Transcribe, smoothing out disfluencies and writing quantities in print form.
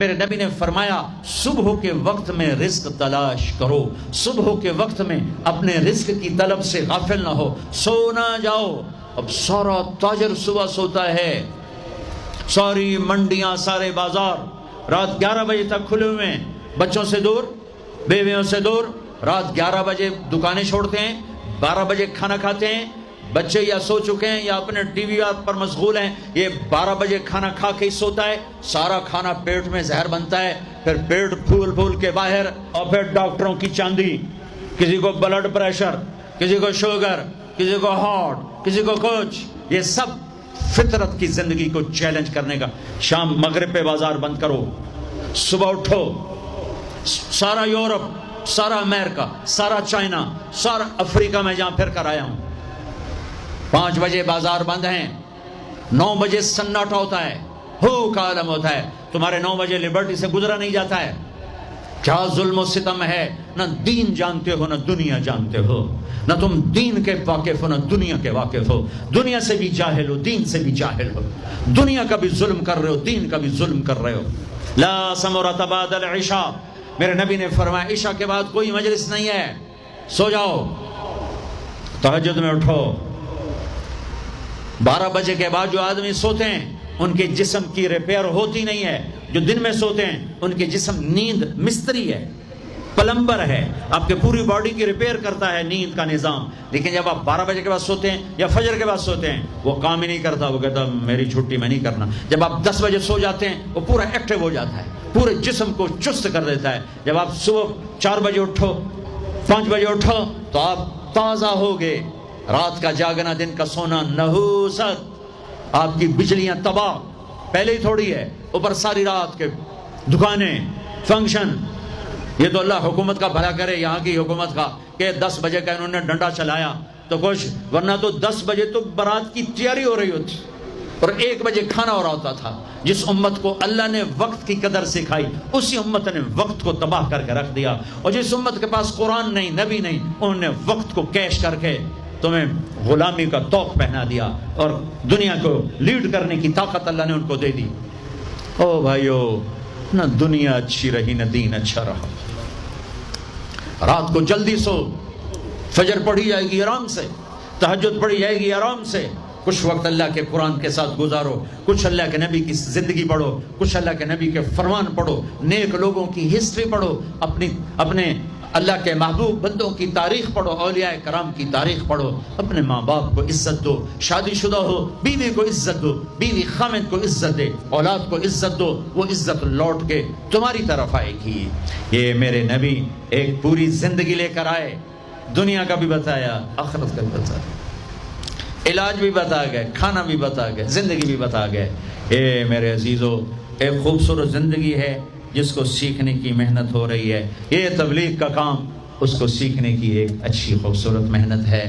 میرے نبی نے فرمایا صبح کے وقت میں رزق تلاش کرو، صبح کے وقت میں اپنے رزق کی طلب سے غافل نہ ہو، سو نہ جاؤ۔ اب سارا تاجر صبح سوتا ہے، ساری منڈیاں، سارے بازار رات 11 بجے تک کھلے ہوئے ہیں، بچوں سے دور، بیویوں سے دور، رات 11 بجے دکانیں چھوڑتے ہیں، 12 بجے کھانا کھاتے ہیں، بچے یا سو چکے ہیں یا اپنے ٹی وی پر مشغول ہیں، یہ 12 بجے کھانا کھا کے ہی سوتا ہے، سارا کھانا پیٹ میں زہر بنتا ہے، پھر پیٹ پھول پھول کے باہر، اور پھر ڈاکٹروں کی چاندی، کسی کو بلڈ پریشر، کسی کو شوگر، کسی کو ہارٹ، کسی کو کچھ، یہ سب فطرت کی زندگی کو چیلنج کرنے کا۔ شام مغرب پہ بازار بند کرو، صبح اٹھو، سارا یورپ، سارا امریکہ، سارا چائنا، سارا افریقہ میں جہاں پھر کر آیا ہوں، 5 بجے بازار بند ہیں، 9 بجے سناٹا ہوتا ہے، ہو کا عالم ہوتا ہے، تمہارے 9 بجے لبرٹی سے گزرا نہیں جاتا ہے۔ کیا ظلم و ستم ہے، نہ دین جانتے ہو نہ دنیا جانتے ہو، نہ تم دین کے واقف ہو نہ دنیا کے واقف ہو، دنیا سے بھی جاہل ہو، دین سے بھی جاہل ہو، دنیا کا بھی ظلم کر رہے ہو، دین کا بھی ظلم کر رہے ہو۔ لا سمرۃ بعد العشاء، میرے نبی نے فرمایا عشاء کے بعد کوئی مجلس نہیں ہے، سو جاؤ، تہجد میں اٹھو۔ 12 بجے کے بعد جو آدمی سوتے ہیں ان کے جسم کی ریپیئر ہوتی نہیں ہے، جو دن میں سوتے ہیں ان کے جسم، نیند مستری ہے، پلمبر ہے، آپ کے پوری باڈی کی ریپیئر کرتا ہے نیند کا نظام، لیکن جب آپ 12 بجے کے بعد سوتے ہیں یا فجر کے بعد سوتے ہیں وہ کام ہی نہیں کرتا، وہ کہتا میری چھٹی میں نہیں کرنا۔ جب آپ 10 بجے سو جاتے ہیں وہ پورا ایکٹیو ہو جاتا ہے، پورے جسم کو چست کر دیتا ہے۔ جب آپ صبح 4 بجے اٹھو، 5 بجے اٹھو تو آپ تازہ ہوگے۔ رات کا جاگنا، دن کا سونا نحوست، آپ کی بجلیاں تباہ، پہلے ہی تھوڑی ہے، اوپر ساری رات کے دکانیں، فنکشن۔ یہ تو اللہ حکومت کا بھلا کرے، یہاں کی حکومت کا، کہ 10 بجے کا انہوں نے ڈنڈا چلایا تو کچھ، ورنہ تو 10 بجے تو بارات کی تیاری ہو رہی ہوتی اور 1 بجے کھانا ہو رہا ہوتا تھا۔ جس امت کو اللہ نے وقت کی قدر سکھائی اسی امت نے وقت کو تباہ کر کے رکھ دیا، اور جس امت کے پاس قرآن نہیں، نبی نہیں، انہوں نے وقت کو کیش کر کے تمہیں غلامی کا طوق پہنا دیا اور دنیا کو لیڈ کرنے کی طاقت اللہ نے ان کو دے دی۔ او بھائیو، نہ دنیا اچھی رہی نہ دین اچھا رہا۔ رات کو جلدی سو، فجر پڑھی جائے گی آرام سے، تہجد پڑھی جائے گی آرام سے، کچھ وقت اللہ کے قرآن کے ساتھ گزارو، کچھ اللہ کے نبی کی زندگی پڑھو، کچھ اللہ کے نبی کے فرمان پڑھو، نیک لوگوں کی ہسٹری پڑھو، اپنے اللہ کے محبوب بندوں کی تاریخ پڑھو، اولیاء کرام کی تاریخ پڑھو، اپنے ماں باپ کو عزت دو، شادی شدہ ہو بیوی کو عزت دو، بیوی خامد کو عزت دے، اولاد کو عزت دو، وہ عزت لوٹ کے تمہاری طرف آئے گی۔ یہ میرے نبی ایک پوری زندگی لے کر آئے، دنیا کا بھی بتایا، آخرت کا بھی بتایا، علاج بھی بتا گئے، کھانا بھی بتا گئے، زندگی بھی بتا گئے۔ اے میرے عزیزو، ایک خوبصورت زندگی ہے جس کو سیکھنے کی محنت ہو رہی ہے۔ یہ تبلیغ کا کام، اس کو سیکھنے کی ایک اچھی خوبصورت محنت ہے۔